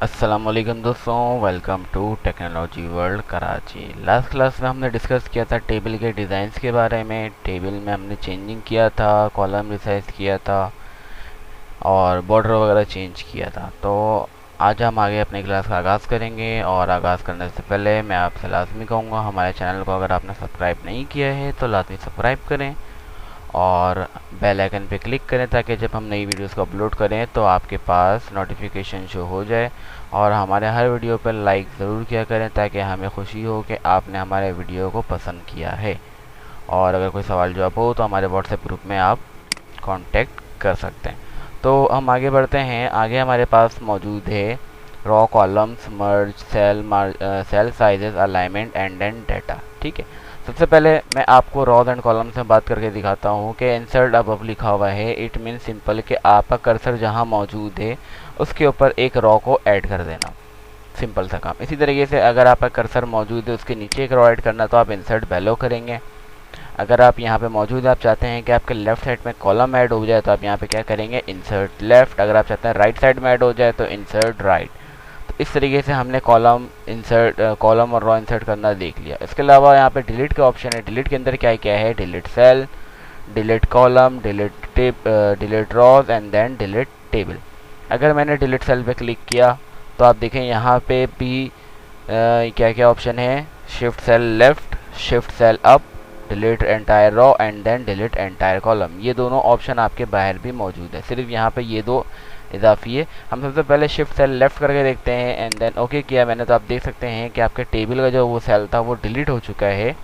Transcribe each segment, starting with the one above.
अस्सलामुअलैकुम दोस्तों, welcome to technology world Karachi. Last class में हमने डिस्कस किया था टेबल के डिज़ाइंस के बारे में। टेबल में हमने चेंजिंग किया था, कॉलम रिसाइज किया था और बॉर्डर वगैरह चेंज किया था। तो आज हम आगे अपनी क्लास का आगाज़ करेंगे, और आगाज़ करने से पहले मैं आपसे लाजमी कहूँगा हमारे चैनल को अगर आपने सब्सक्राइब नहीं किया है तो लाजमी सब्सक्राइब करें और बेल आइकन पे क्लिक करें ताकि जब हम नई वीडियोस को अपलोड करें तो आपके पास नोटिफिकेशन शो हो जाए। और हमारे हर वीडियो पर लाइक ज़रूर किया करें ताकि हमें खुशी हो कि आपने हमारे वीडियो को पसंद किया है। और अगर कोई सवाल जवाब हो तो हमारे व्हाट्सएप ग्रुप में आप कांटेक्ट कर सकते हैं। तो हम आगे बढ़ते हैं। आगे हमारे पास मौजूद है row columns, merge, cell sizes, alignment and then data. ठीक है, सबसे पहले मैं आपको रॉज एंड कॉलम्स में बात करके दिखाता हूँ कि इंसर्ट अबव लिखा हुआ है। इट मीन सिंपल कि आपका कर्सर जहाँ मौजूद है उसके ऊपर एक रॉ को ऐड कर देना, सिंपल सा काम। इसी तरीके से अगर आपका कर्सर मौजूद है उसके नीचे एक रॉ ऐड करना तो आप इंसर्ट बेलो करेंगे। अगर आप यहाँ पे मौजूद है, आप चाहते हैं कि आपके लेफ्ट साइड में कॉलम ऐड हो जाए तो आप यहाँ पे क्या करेंगे, इंसर्ट लेफ्ट। अगर आप चाहते हैं राइट साइड में ऐड हो जाए तो इंसर्ट राइट। तो इस तरीके से हमने कॉलम और रॉ इंसर्ट करना देख लिया। इसके अलावा यहाँ पे डिलीट का ऑप्शन है। डिलीट के अंदर क्या क्या है, delete cell, delete column, delete rows and then delete table. अगर मैंने डिलीट सेल पे क्लिक किया तो आप देखें यहाँ पे भी क्या क्या ऑप्शन है, shift cell left, shift cell up, delete entire row and then delete entire column. ये दोनों ऑप्शन आपके बाहर भी मौजूद है, सिर्फ यहाँ पे ये दो इजाफी है। हम सबसे पहले शिफ्ट सेल लेफ्ट करके देखते हैं एंड देन ओके किया मैंने, तो आप देख सकते हैं कि आपके टेबल का जो वो सेल था वो डिलीट हो चुका है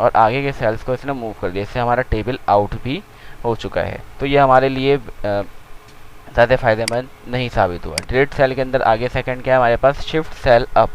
और आगे के सेल्स को इसने मूव कर दिया। इससे हमारा टेबल आउट भी हो चुका है। तो ये हमारे लिए ज़्यादा फ़ायदेमंद नहीं साबित हुआ। डिलीट सेल के अंदर आगे सेकंड क्या है हमारे पास, शिफ्ट सेल अप।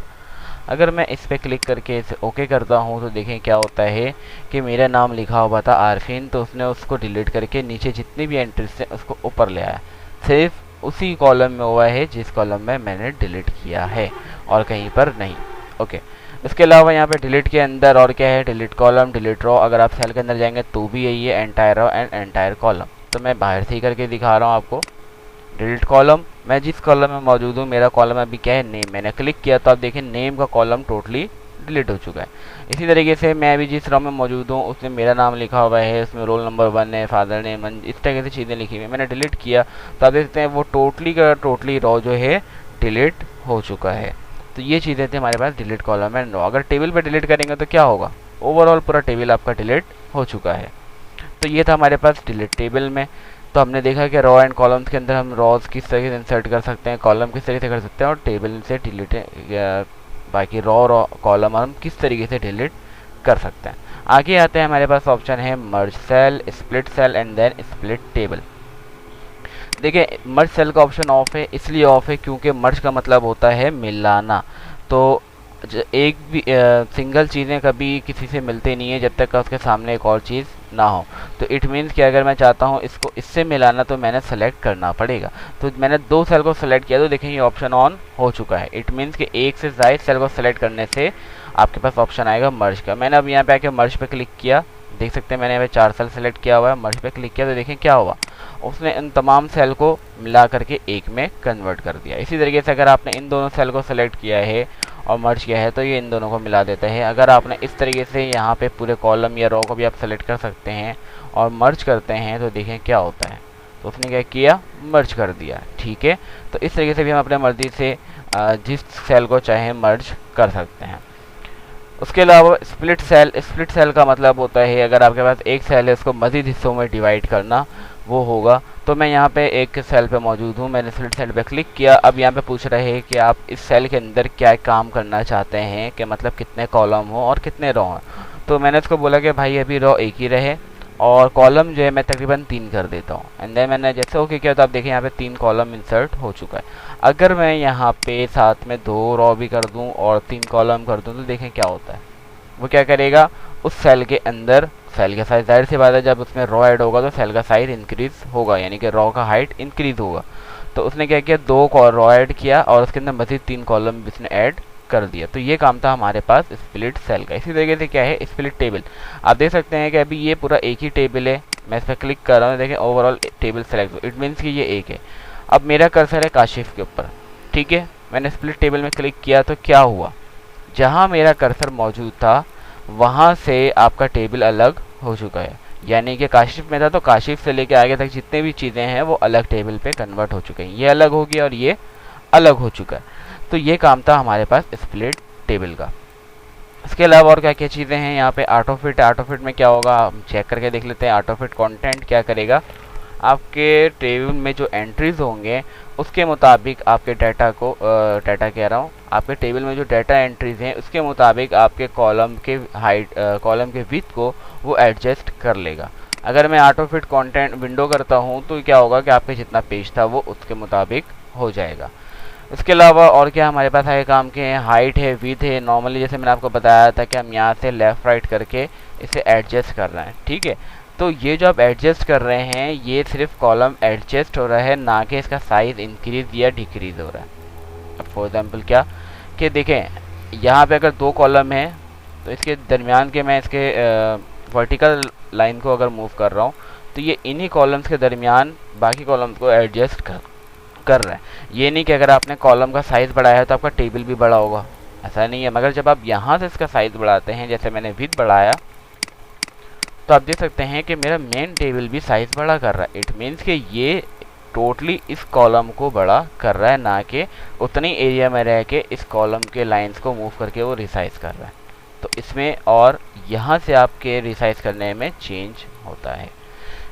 अगर मैं इस पर क्लिक करके इसे ओके करता हूँ तो देखें क्या होता है कि मेरा नाम लिखा हुआ था आरफीन, तो उसने उसको डिलीट करके नीचे जितनी भी एंट्रीज थे उसको ऊपर ले आया। सिर्फ उसी कॉलम में हुआ है जिस कॉलम में मैंने डिलीट किया है और कहीं पर नहीं। ओके, इसके अलावा यहाँ पे डिलीट के अंदर और क्या है, डिलीट कॉलम, डिलीट रॉ। अगर आप सेल के अंदर जाएंगे तो भी यही है, entire row and entire column. तो मैं बाहर से ही करके दिखा रहा हूँ आपको। डिलीट कॉलम, मैं जिस कॉलम में मौजूद हूँ, मेरा कॉलम अभी क्या है, नेम। मैंने क्लिक किया तो आप देखें नेम का कॉलम टोटली डिलीट हो चुका है। इसी तरीके से मैं अभी जिस रॉ में मौजूद हूँ उसमें मेरा नाम लिखा हुआ है, उसमें रोल नंबर 1 है, फादर नेम, इस तरह से चीज़ें लिखी हुई है। मैंने डिलीट किया तो आप देखते हैं वो टोटली का टोटली रॉ जो है डिलीट हो चुका है। तो ये चीज़ें थी हमारे पास डिलीट कॉलम एंड रॉ। अगर टेबल पर डिलीट करेंगे तो क्या होगा, ओवरऑल पूरा टेबल आपका डिलीट हो चुका है। तो ये था हमारे पास डिलीट टेबल में। तो हमने देखा कि रॉ एंड कॉलम्स के अंदर हम रॉज किस तरह से इंसर्ट कर सकते हैं, कॉलम किस तरह से कर सकते हैं, और टेबल से डिलीट बाकी रॉ कॉलम हम किस तरीके से डिलीट कर सकते हैं। आगे आते हैं, हमारे पास ऑप्शन है merge cell, split cell and then split table. देखिए मर्ज सेल का ऑप्शन ऑफ है, इसलिए ऑफ है क्योंकि मर्ज का मतलब होता है मिलाना। तो एक भी सिंगल चीज़ें कभी किसी से मिलते नहीं है जब तक उसके सामने एक और चीज़ ना हो। तो इट मीन्स कि अगर मैं चाहता हूँ इसको इससे मिलाना तो मैंने सेलेक्ट करना पड़ेगा। तो मैंने दो सेल को सेलेक्ट किया तो देखें ये ऑप्शन ऑन हो चुका है। इट मीन्स कि एक से ज़्यादा सेल को सेलेक्ट करने से आपके पास ऑप्शन आएगा मर्ज का। मैंने अब यहाँ पे आके मर्ज पे क्लिक किया, देख सकते हैं मैंने यहाँ पे 4 सेल सेलेक्ट किया हुआ है। मर्ज पे क्लिक किया तो देखें क्या हुआ, उसने इन तमाम सेल को मिला करके एक में कन्वर्ट कर दिया। इसी तरीके से अगर आपने इन दोनों सेल को सेलेक्ट किया है और मर्ज किया है तो ये इन दोनों को मिला देता है। अगर आपने इस तरीके से यहाँ पे पूरे कॉलम या रो को भी आप सेलेक्ट कर सकते हैं और मर्ज करते हैं तो देखें क्या होता है। तो उसने क्या किया, मर्ज कर दिया। ठीक है, तो इस तरीके से भी हम अपने मर्जी से जिस सेल को चाहे मर्ज कर सकते हैं। उसके अलावा स्प्लिट सेल का मतलब होता है अगर आपके पास एक सेल है उसको मज़ीद हिस्सों में डिवाइड करना, वो होगा। तो मैं यहाँ पे एक सेल पे मौजूद हूँ, मैंने स्प्लिट सेल पे क्लिक किया। अब यहाँ पे पूछ रहे हैं कि आप इस सेल के अंदर क्या काम करना चाहते हैं, कि मतलब कितने कॉलम हो और कितने रो हैं। तो मैंने उसको बोला कि भाई अभी रो एक ही रहे और कॉलम जो है मैं तकरीबन 3 कर देता हूँ। एंड देन मैंने जैसे ओके किया तो आप देखें यहाँ पे 3 कॉलम इंसर्ट हो चुका है। अगर मैं यहाँ पे साथ में 2 रो भी कर दूँ और 3 कॉलम कर दूँ तो देखें क्या होता है, वो क्या करेगा, उस सेल के अंदर सेल का साइज, जाहिर सी बात है जब उसमें रॉ ऐड होगा तो सेल का साइज इंक्रीज होगा, यानी कि रॉ का हाइट इंक्रीज होगा। तो उसने क्या किया, 2 रॉ ऐड किया और उसके अंदर मजीद 3 कॉलम उसने ऐड कर दिया। तो ये काम था हमारे पास स्प्लिट सेल का। इसी तरीके से क्या है स्प्लिट टेबल, आप देख सकते हैं कि अभी ये पूरा एक ही टेबल है। मैं इस पर क्लिक कर रहा हूँ, देखें overall table select, it means कि ये एक है। अब मेरा कर्सर है काशिफ के ऊपर, ठीक है, मैंने स्प्लिट टेबल में क्लिक किया तो क्या हुआ, जहाँ मेरा कर्सर मौजूद था वहाँ से आपका टेबल अलग हो चुका है। यानी कि काशिफ में था तो काशिफ से लेके आगे तक जितने भी चीज़ें हैं वो अलग टेबल पे कन्वर्ट हो चुके हैं। ये अलग हो गया और ये अलग हो चुका है। तो ये काम था हमारे पास स्प्लिट टेबल का। इसके अलावा और क्या क्या चीज़ें हैं यहाँ पे, ऑटो फिट। ऑटो फिट में क्या होगा हम चेक करके देख लेते हैं। ऑटो फिट कंटेंट क्या करेगा, आपके टेबल में जो एंट्रीज होंगे उसके मुताबिक आपके डाटा को डाटा कह रहा हूँ, आपके टेबल में जो डाटा एंट्रीज हैं उसके मुताबिक आपके कॉलम के हाइट कॉलम के विड्थ को वो एडजस्ट कर लेगा। अगर मैं ऑटो फिट कंटेंट विंडो करता हूँ तो क्या होगा कि आपके जितना पेज था वो उसके मुताबिक हो जाएगा। इसके अलावा और क्या हमारे पास है काम के हैं, हाइट है, विड्थ है। नॉर्मली जैसे मैंने आपको बताया था कि हम यहाँ से लेफ़्ट राइट करके इसे एडजस्ट कर रहे हैं, ठीक है। तो ये जो आप एडजस्ट कर रहे हैं ये सिर्फ कॉलम एडजस्ट हो रहा है, ना कि इसका साइज़ इंक्रीज़ या डिक्रीज़ हो रहा है। अब फॉर एग्जांपल क्या कि देखें यहाँ पे अगर 2 कॉलम है तो इसके दरमियान के मैं इसके वर्टिकल लाइन को अगर मूव कर रहा हूँ तो ये इन्हीं कॉलम्स के दरमियान बाकी कॉलम्स को एडजस्ट कर रहा है। ये नहीं कि अगर आपने कॉलम का साइज़ बढ़ाया है तो आपका टेबल भी बड़ा होगा, ऐसा नहीं है। मगर जब आप यहाँ से इसका साइज़ बढ़ाते हैं, जैसे मैंने विड्थ बढ़ाया, तो आप देख सकते हैं कि मेरा मेन टेबल भी साइज़ बड़ा कर रहा है। इट मीन्स कि ये टोटली इस कॉलम को बड़ा कर रहा है, ना कि उतनी एरिया में रह के इस कॉलम के लाइंस को मूव करके वो रिसाइज कर रहा है। तो इसमें और यहाँ से आपके रिसाइज करने में चेंज होता है।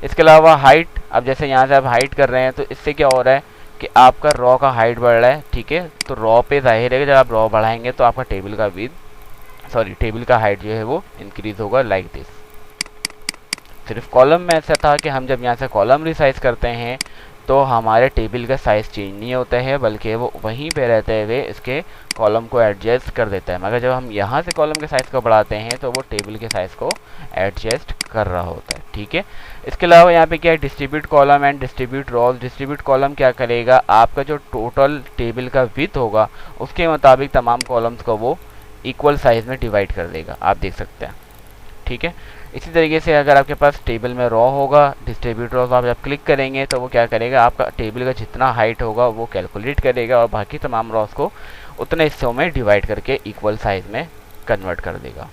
इसके अलावा हाइट, अब जैसे यहाँ से आप हाइट कर रहे हैं तो इससे क्या हो रहा है कि आपका रॉ का हाइट बढ़ रहा है, ठीक है। तो रॉ पे जाहिर है कि जब आप रॉ बढ़ाएंगे तो आपका टेबल का हाइट जो है वो इंक्रीज होगा, लाइक दिस। सिर्फ कॉलम में ऐसा था कि हम जब यहाँ से कॉलम रिसाइज करते हैं तो हमारे टेबल का साइज़ चेंज नहीं होता है, बल्कि वो वहीं पे रहते हुए इसके कॉलम को एडजस्ट कर देता है। मगर जब हम यहाँ से कॉलम के साइज़ को बढ़ाते हैं तो वो टेबल के साइज़ को एडजस्ट कर रहा होता है, ठीक है। इसके अलावा यहाँ पे क्या है, distribute column and distribute rows. Distribute column क्या करेगा, आपका जो टोटल टेबल का विड्थ होगा उसके मुताबिक तमाम कॉलम्स को वो इक्वल साइज़ में डिवाइड कर देगा, आप देख सकते हैं, ठीक है। इसी तरीके से अगर आपके पास टेबल में रॉ होगा, डिस्ट्रीब्यूट रॉ आप जब क्लिक करेंगे तो वो क्या करेगा, आपका टेबल का जितना हाइट होगा वो कैलकुलेट करेगा और बाकी तमाम रॉस को उतने हिस्सों में डिवाइड करके इक्वल साइज़ में कन्वर्ट कर देगा।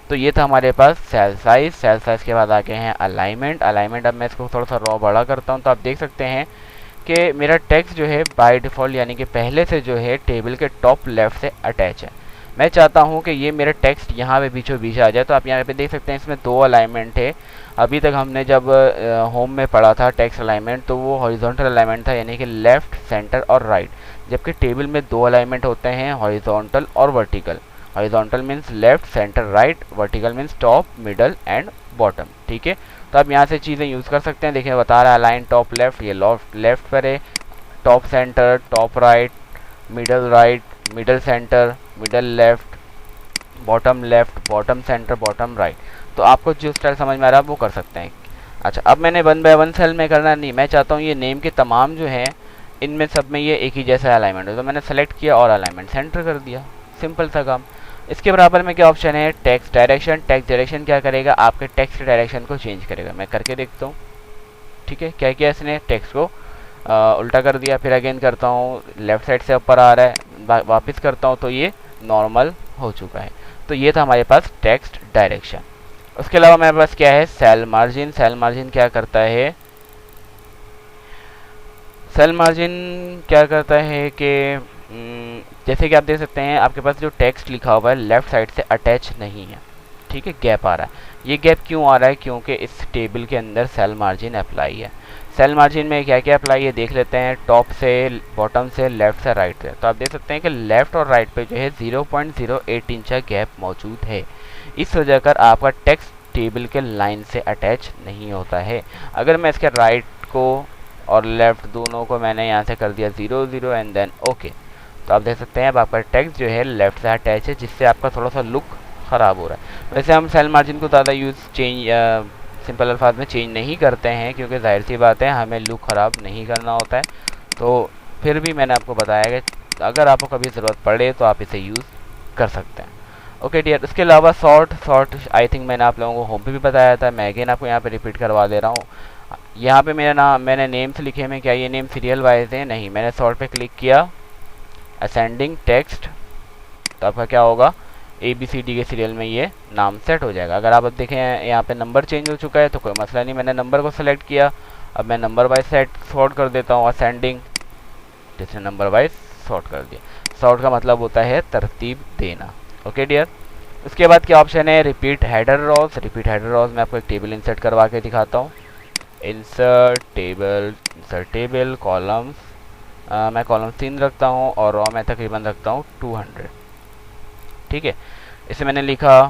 तो ये था हमारे पास सेल साइज़। सेल साइज़ के बाद आगे हैं अलाइनमेंट। अलाइनमेंट अब मैं इसको थोड़ा सा रॉ बड़ा करता हूँ तो आप देख सकते हैं कि मेरा टेक्स्ट जो है बाय डिफ़ॉल्ट यानी कि पहले से जो है टेबल के टॉप लेफ़्ट से अटैच है। मैं चाहता हूं कि ये मेरा टेक्स्ट यहाँ पे बीचों बीच आ जाए। तो आप यहाँ पे देख सकते हैं इसमें 2 अलाइनमेंट है। अभी तक हमने जब होम में पढ़ा था टेक्स्ट अलाइनमेंट तो वो हॉरिजॉन्टल अलाइनमेंट था, यानी कि लेफ़्ट, सेंटर और राइट। जबकि टेबल में 2 अलाइनमेंट होते हैं, हॉरिजॉन्टल और vertical. Horizontal means left, centre, right. Vertical means top, middle and bottom, ठीक है। तो आप यहाँ से चीज़ें यूज़ कर सकते हैं। देखिए बता रहा है अलाइन टॉप लेफ़्ट, ये लेफ़्ट पर है, top centre, top right, middle centre, middle left, bottom centre, bottom right. तो आपको जो स्टाइल समझ में आ रहा है वो कर सकते हैं। अच्छा, अब मैंने 1 बाय 1 सेल में करना नहीं, मैं चाहता हूँ ये नेम के तमाम जो हैं इनमें सब में ये एक ही जैसा अलाइनमेंट हो। तो मैंने सेलेक्ट किया और अलाइनमेंट सेंटर कर दिया, सिंपल सा काम। इसके बराबर में क्या ऑप्शन है, टेक्स्ट डायरेक्शन। टेक्स्ट डायरेक्शन क्या करेगा, आपके टेक्स्ट के डायरेक्शन को चेंज करेगा। मैं करके देखता हूँ, ठीक है। क्या किया इसने, टेक्स्ट को उल्टा कर दिया। फिर अगेन करता हूँ, लेफ़्ट साइड से ऊपर आ रहा है, वापस करता हूँ तो ये नॉर्मल हो चुका है। तो ये था हमारे पास टेक्स्ट डायरेक्शन। उसके अलावा हमारे पास क्या है, सेल मार्जिन। सेल मार्जिन क्या करता है, सेल मार्जिन क्या करता है कि जैसे कि आप देख सकते हैं आपके पास जो टेक्स्ट लिखा हुआ है लेफ़्ट साइड से अटैच नहीं है, ठीक है, गैप आ रहा है। ये गैप क्यों आ रहा है, क्योंकि इस टेबल के अंदर सेल मार्जिन अप्लाई है। सेल मार्जिन में क्या क्या अप्लाई है देख लेते हैं, टॉप से, बॉटम से, लेफ़्ट से, राइट से। तो आप देख सकते हैं कि लेफ़्ट और राइट पे जो है 0.08 इंच का गैप मौजूद है। इस वजह कर आपका टेक्स्ट टेबल के लाइन से अटैच नहीं होता है। अगर मैं इसके राइट को और लेफ़्ट दोनों को मैंने यहाँ से कर दिया 0 0 एंड देन ओके, तो आप देख सकते हैं अब आपका टेक्स्ट जो है लेफ़्ट से अटैच है, जिससे आपका थोड़ा सा लुक ख़राब हो रहा है। वैसे हम सेल मार्जिन को ज़्यादा सिंपल अल्फाज में चेंज नहीं करते हैं, क्योंकि जाहिर सी बात है हमें लुक ख़राब नहीं करना होता है। तो फिर भी मैंने आपको बताया कि अगर आपको कभी ज़रूरत पड़े तो आप इसे यूज़ कर सकते हैं। ओके डियर, इसके अलावा सॉर्ट आई थिंक मैंने आप लोगों को होम पे भी बताया था, मैं अगेन आपको यहाँ पे रिपीट करवा दे रहा हूँ। यहाँ पे मेरा नाम मैंने नेम्स लिखे हैं, क्या ये नेम सीरियल वाइज है, नहीं। मैंने सॉर्ट पे क्लिक किया असेंडिंग टेक्स्ट, तो आपका क्या होगा, ABCD के सीरियल में ये नाम सेट हो जाएगा। अगर आप अब देखें यहाँ पे नंबर चेंज हो चुका है तो कोई मसला नहीं, मैंने नंबर को सेलेक्ट किया, अब मैं नंबर वाइज सॉर्ट कर देता हूँ असेंडिंग, जैसे नंबर वाइज सॉर्ट कर दिया। सॉर्ट का मतलब होता है तरतीब देना। ओके डियर, उसके बाद क्या ऑप्शन है, repeat header rows. Repeat header rows में आपको एक टेबल इंसर्ट करवा के दिखाता हूँ। इंसर्ट टेबल कॉलम्स, मैं कॉलम 3 रखता हूँ और रॉ में तकरीबन रखता हूँ 200। ठीक है, इसे मैंने लिखा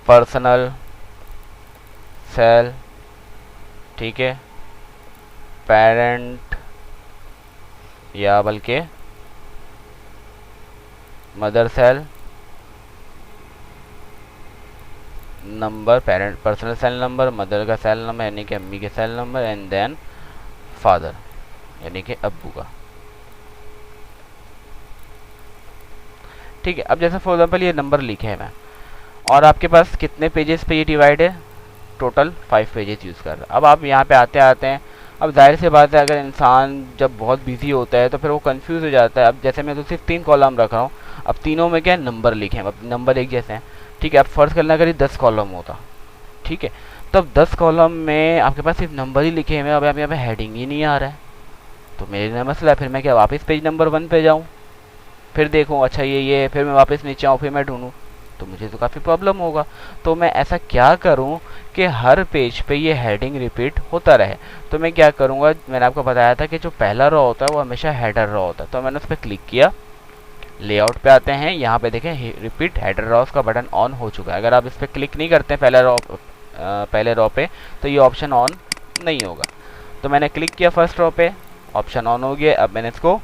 पर्सनल सेल, ठीक है, पेरेंट या बल्कि mother cell, number parent personal cell number, mother का सेल नंबर यानी कि अम्मी के cell number, and then father यानी कि अब्बू का। ठीक है, अब जैसे फॉर एग्जांपल ये नंबर लिखे हैं मैं, और आपके पास कितने पेजेस पे ये डिवाइड है, टोटल 5 पेजेस यूज़ कर रहा है। अब आप यहाँ पे आते आते हैं, अब जाहिर सी बात है अगर इंसान जब बहुत बिजी होता है तो फिर वो कंफ्यूज हो जाता है। अब जैसे मैं तो सिर्फ 3 कॉलम रख रहा हूँ, अब तीनों में क्या नंबर लिखे हैं, अब नंबर एक जैसे हैं। ठीक है, अब फर्ज करना करिए 10 कॉलम होता, ठीक है, तब 10 कॉलम में आपके पास सिर्फ नंबर ही लिखे हुए हैं, अब यहाँ पे हेडिंग ही नहीं आ रहा है, तो मेरे लिए मसला है। फिर मैं क्या वापस पेज नंबर 1 पे जाऊँ, फिर देखूँ अच्छा ये फिर मैं वापस नीचे आऊँ, फिर मैं ढूंढूँ, तो मुझे तो काफ़ी प्रॉब्लम होगा। तो मैं ऐसा क्या करूं कि हर पेज पे ये हेडिंग रिपीट होता रहे। तो मैं क्या करूंगा, मैंने आपको बताया था कि जो पहला रो होता है वो हमेशा हेडर रो होता है, तो मैंने उस पर क्लिक किया। लेआउट पे आते हैं, यहाँ पे देखें रिपीट हेडर रॉस का बटन ऑन हो चुका है। अगर आप इस पर क्लिक नहीं करते हैं पहले रो पे तो ये ऑप्शन ऑन नहीं होगा। तो मैंने क्लिक किया फर्स्ट रो पे, ऑप्शन ऑन हो गया। अब मैंने इसको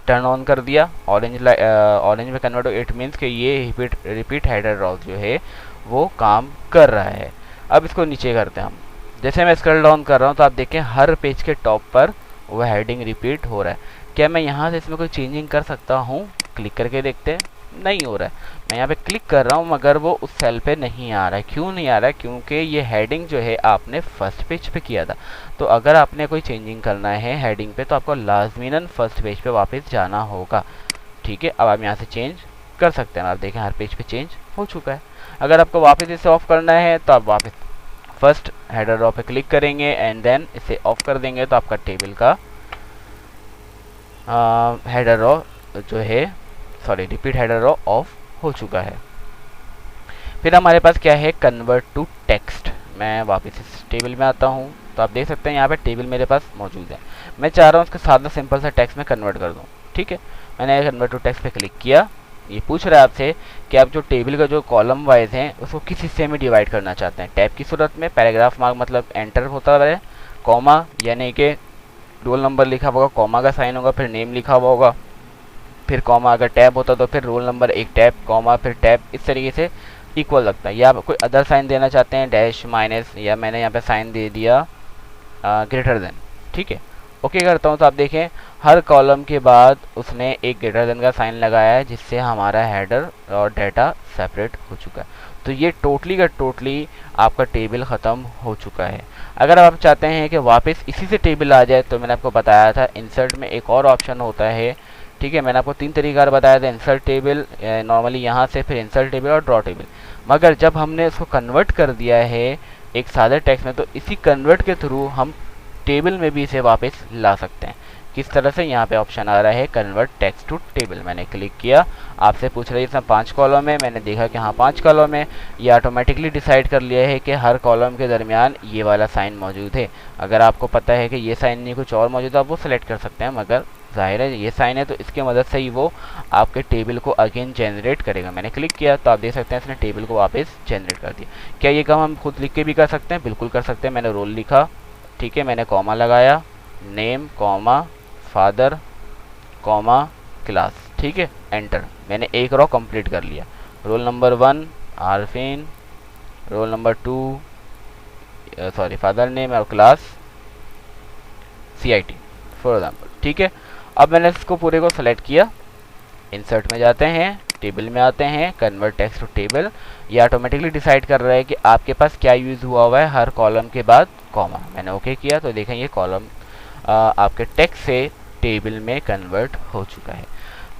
टर्न ऑन कर दिया, ऑरेंज में कन्वर्ट हो, इट मीन्स कि ये रिपीट हेडर रॉस जो है वो काम कर रहा है। अब इसको नीचे करते हैं हम, जैसे मैं स्क्रॉल डाउन कर रहा हूँ तो आप देखें हर पेज के टॉप पर वो हेडिंग रिपीट हो रहा है। क्या मैं यहाँ से इसमें कोई चेंजिंग कर सकता हूँ, क्लिक करके देखते हैं, नहीं हो रहा है। मैं यहाँ पे क्लिक कर रहा हूँ मगर वो उस सेल पे नहीं आ रहा है। क्यों नहीं आ रहा है, क्योंकि ये हेडिंग जो है आपने फर्स्ट पेज पे किया था। तो अगर आपने कोई चेंजिंग करना है हेडिंग पे तो आपको लाजमीनन फर्स्ट पेज पे वापस जाना होगा। ठीक है, अब आप यहाँ से चेंज कर सकते हैं। आप देखें हर पेज पे चेंज हो चुका है। अगर आपको वापस इसे ऑफ करना है तो आप वापस फर्स्ट हेडर रॉ पे क्लिक करेंगे एंड देन इसे ऑफ कर देंगे, तो आपका टेबल का हेडर रॉ जो है रिपीट हेडर रॉ ऑफ हो चुका है। फिर हमारे पास क्या है, कन्वर्ट टू टेक्स्ट। मैं वापस इस टेबल में आता हूँ तो आप देख सकते हैं यहाँ पे टेबल मेरे पास मौजूद है। मैं चाह रहा हूँ उसके सादा सिंपल सा टेक्स्ट में कन्वर्ट कर दूँ। ठीक है, मैंने कन्वर्ट टू टेक्स्ट पे क्लिक किया। ये पूछ रहा है आपसे कि आप जो टेबल का जो कॉलम वाइज हैं उसको किस हिस्से में डिवाइड करना चाहते हैं। टैब की सूरत में पैराग्राफ मार्क मतलब एंटर होता है, कॉमा यानी कि रोल नंबर लिखा होगा, कॉमा का साइन होगा, फिर नेम लिखा हुआ होगा, फिर कॉमा अगर टैब होता तो फिर रोल नंबर एक टैब कॉमा फिर टैब, इस तरीके से इक्वल लगता है। या आप कोई अदर साइन देना चाहते हैं, डैश माइनस, या मैंने यहाँ पे साइन दे दिया ग्रेटर देन। ठीक है, ओके करता हूँ तो आप देखें हर कॉलम के बाद उसने एक ग्रेटर देन का साइन लगाया है, जिससे हमारा हेडर और डाटा सेपरेट हो चुका है। तो ये टोटली का टोटली आपका टेबल ख़त्म हो चुका है। अगर आप चाहते हैं कि वापस इसी से टेबल आ जाए तो मैंने आपको बताया था इंसर्ट में एक और ऑप्शन होता है। ठीक है, मैंने आपको 3 तरीका बताया था, इंसर्ट टेबल, नॉर्मली यहाँ से, फिर इंसर्ट टेबल और ड्रॉ टेबल। मगर जब हमने इसको कन्वर्ट कर दिया है एक सादे टेक्स्ट में, तो इसी कन्वर्ट के थ्रू हम टेबल में भी इसे वापस ला सकते हैं। किस तरह से, यहाँ पे ऑप्शन आ रहा है कन्वर्ट टेक्स्ट टू टेबल, मैंने क्लिक किया। आपसे पूछ रही है इसमें 5 कॉलम है, मैंने देखा कि हाँ 5 कॉलम है। ये ऑटोमेटिकली डिसाइड कर लिया है कि हर कॉलम के दरमियान ये वाला साइन मौजूद है। अगर आपको पता है कि ये साइन नहीं कुछ और मौजूद है, आप वो सेलेक्ट कर सकते हैं, मगर जाहिर है ये साइन है तो इसकी मदद से ही वो आपके टेबल को अगेन जनरेट करेगा। मैंने क्लिक किया तो आप देख सकते हैं इसने टेबल को वापस जनरेट कर दिया। क्या ये काम हम खुद लिख के भी कर सकते हैं? बिल्कुल कर सकते हैं। मैंने रोल लिखा, ठीक है, मैंने कॉमा लगाया, name comma father comma class, ठीक है, एंटर। मैंने एक रो कंप्लीट कर लिया। Roll number 1 Arfeen, roll number 2 father name और क्लास CIT फॉर एग्जाम्पल। ठीक है, अब मैंने इसको पूरे को सेलेक्ट किया। इंसर्ट में जाते हैं, टेबल में आते हैं, कन्वर्ट टेक्स्ट टू टेबल। ये ऑटोमेटिकली डिसाइड कर रहा है कि आपके पास क्या यूज़ हुआ हुआ है हर कॉलम के बाद कॉमा। मैंने ओके किया तो देखें ये कॉलम आपके टेक्स्ट से टेबल में कन्वर्ट हो चुका है।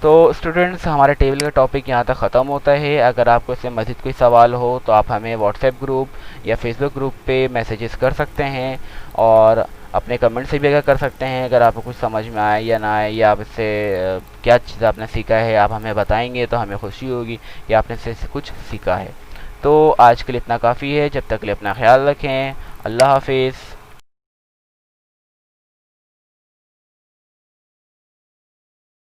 तो स्टूडेंट्स, हमारा टेबल का टॉपिक यहाँ तक ख़त्म होता है। अगर आपको इससे मज़ीद कोई सवाल हो तो आप हमें व्हाट्सएप ग्रुप या फेसबुक ग्रुप पे मैसेजेस कर सकते हैं, और अपने कमेंट से भी अगर कर सकते हैं। अगर आपको कुछ समझ में आए या ना आए, या आप इससे क्या चीज़ आपने सीखा है आप हमें बताएंगे तो हमें खुशी होगी कि आपने इससे कुछ सीखा है। तो आज के लिए इतना काफ़ी है। जब तक के लिए अपना ख्याल रखें। अल्लाह हाफिज़।